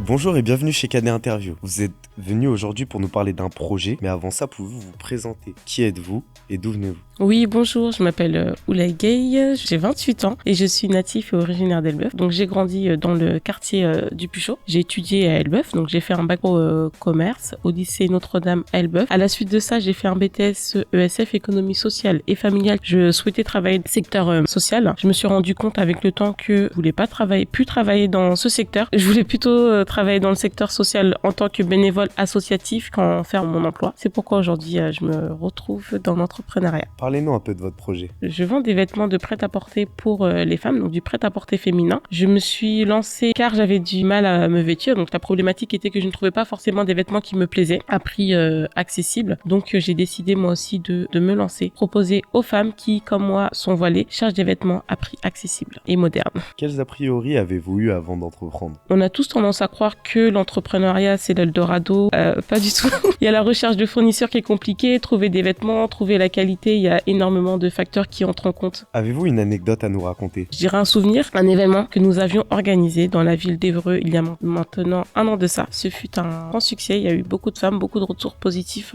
Bonjour et bienvenue chez Cadet Interview. Vous êtes venu aujourd'hui pour nous parler d'un projet, mais avant ça, pouvez-vous vous présenter? Qui êtes-vous et d'où venez-vous? Oui, bonjour, je m'appelle Oulay Gueye, j'ai 28 ans et je suis natif et originaire d'Elbeuf. Donc j'ai grandi dans le quartier du Puchot. J'ai étudié à Elbeuf, donc j'ai fait un bac pro commerce au lycée Notre-Dame à Elbeuf. À la suite de ça, j'ai fait un BTS ESF économie sociale et familiale. Je souhaitais travailler dans le secteur social. Je me suis rendu compte avec le temps que je voulais pas plus travailler dans ce secteur. Je voulais plutôt travailler dans le secteur social en tant que bénévole associatif qu'en faire mon emploi. C'est pourquoi aujourd'hui je me retrouve dans l'entrepreneuriat. Parlez-nous un peu de votre projet. Je vends des vêtements de prêt-à-porter pour les femmes, donc du prêt-à-porter féminin. Je me suis lancée car j'avais du mal à me vêtir, donc la problématique était que je ne trouvais pas forcément des vêtements qui me plaisaient à prix accessible. Donc j'ai décidé moi aussi de me lancer, proposer aux femmes qui, comme moi, sont voilées, cherchent des vêtements à prix accessible et moderne. Quels a priori avez-vous eu avant d'entreprendre? On a tous tendance à croire que l'entrepreneuriat c'est l'Eldorado, pas du tout. Il y a la recherche de fournisseurs qui est compliquée, trouver des vêtements, trouver la qualité, il y a énormément de facteurs qui entrent en compte. Avez-vous une anecdote à nous raconter? Je dirais un souvenir, un événement que nous avions organisé dans la ville d'Évreux il y a maintenant 1 an de ça. Ce fut un grand succès, il y a eu beaucoup de femmes, beaucoup de retours positifs.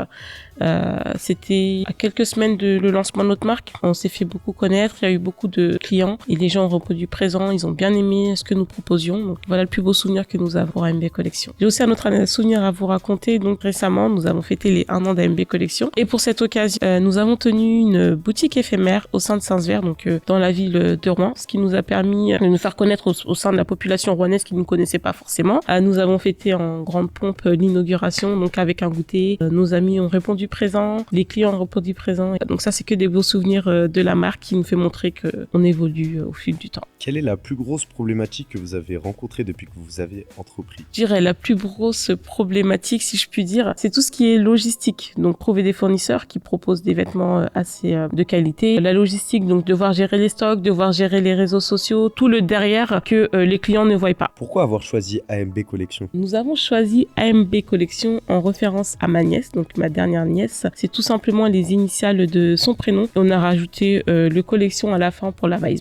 C'était à quelques semaines de le lancement de notre marque. On s'est fait beaucoup connaître, il y a eu beaucoup de clients et les gens ont reproduit présent, ils ont bien aimé ce que nous proposions. Donc voilà le plus beau souvenir que nous avons pour AMB Collection. J'ai aussi un autre souvenir à vous raconter. Donc récemment, nous avons fêté les 1 an d'AMB Collection et pour cette occasion, nous avons tenu une boutique éphémère au sein de Saint-Sever, donc dans la ville de Rouen, ce qui nous a permis de nous faire connaître au sein de la population rouennaise qui ne nous connaissait pas forcément. Nous avons fêté en grande pompe l'inauguration, donc avec un goûter. Nos amis ont répondu présent, les clients ont répondu présent. Donc ça, c'est que des beaux souvenirs de la marque qui nous fait montrer qu'on évolue au fil du temps. Quelle est la plus grosse problématique que vous avez rencontrée depuis que vous avez entrepris? Je dirais la plus grosse problématique, si je puis dire, c'est tout ce qui est logistique. Donc trouver des fournisseurs qui proposent des vêtements assez de qualité. La logistique, donc devoir gérer les stocks, devoir gérer les réseaux sociaux, tout le derrière que les clients ne voient pas. Pourquoi avoir choisi AMB Collection? Nous avons choisi AMB Collection en référence à ma nièce, donc ma dernière nièce. C'est tout simplement les initiales de son prénom. Et on a rajouté le collection à la fin pour la vibes.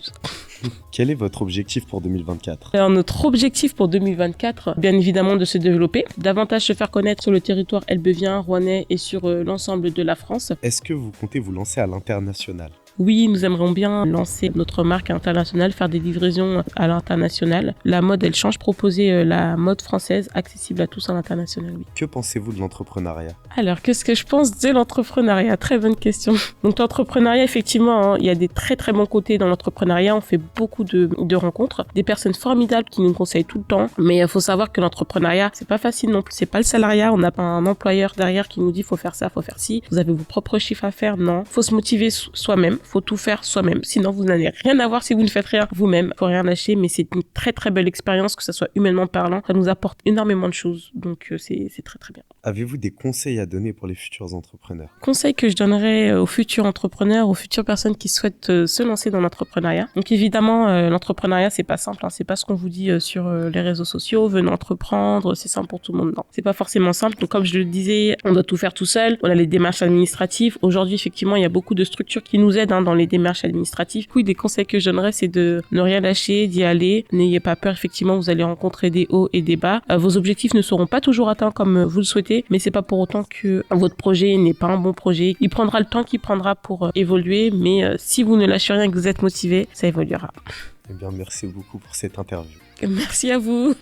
Quel est votre objectif pour 2024? Alors, notre objectif pour 2024, bien évidemment, de se développer, davantage se faire connaître sur le territoire elbeuvien, rouennais et sur l'ensemble de la France. Est-ce que vous comptez vous lancer à l'international? Oui, nous aimerions bien lancer notre marque internationale, faire des livraisons à l'international. La mode, elle change, proposer la mode française accessible à tous à l'international, oui. Que pensez-vous de l'entrepreneuriat? Alors, qu'est-ce que je pense de l'entrepreneuriat? Très bonne question. Donc, l'entrepreneuriat, effectivement, il y a des très très bons côtés dans l'entrepreneuriat. On fait beaucoup de rencontres, des personnes formidables qui nous conseillent tout le temps. Mais il faut savoir que l'entrepreneuriat, c'est pas facile non plus. C'est pas le salariat. On n'a pas un employeur derrière qui nous dit faut faire ça, faut faire ci. Vous avez vos propres chiffres à faire. Non. Faut se motiver soi-même. Faut tout faire soi-même. Sinon, vous n'allez rien avoir si vous ne faites rien vous-même. Faut rien lâcher, mais c'est une très très belle expérience, que ça soit humainement parlant. Ça nous apporte énormément de choses. Donc, c'est très très bien. Avez-vous des conseils à donner pour les futurs entrepreneurs? Conseil que je donnerais aux futurs entrepreneurs, aux futures personnes qui souhaitent se lancer dans l'entrepreneuriat. Donc évidemment, l'entrepreneuriat, c'est pas simple. C'est pas ce qu'on vous dit sur les réseaux sociaux. Venez entreprendre, c'est simple pour tout le monde. Non, c'est pas forcément simple. Donc comme je le disais, on doit tout faire tout seul. On a les démarches administratives. Aujourd'hui, effectivement, il y a beaucoup de structures qui nous aident dans les démarches administratives. Oui, des conseils que je donnerais, c'est de ne rien lâcher, d'y aller. N'ayez pas peur. Effectivement, vous allez rencontrer des hauts et des bas. Vos objectifs ne seront pas toujours atteints comme vous le souhaitez. Mais c'est pas pour autant que votre projet n'est pas un bon projet. Il prendra le temps qu'il prendra pour évoluer, mais si vous ne lâchez rien et que vous êtes motivé, ça évoluera. Eh bien, merci beaucoup pour cette interview. Merci à vous.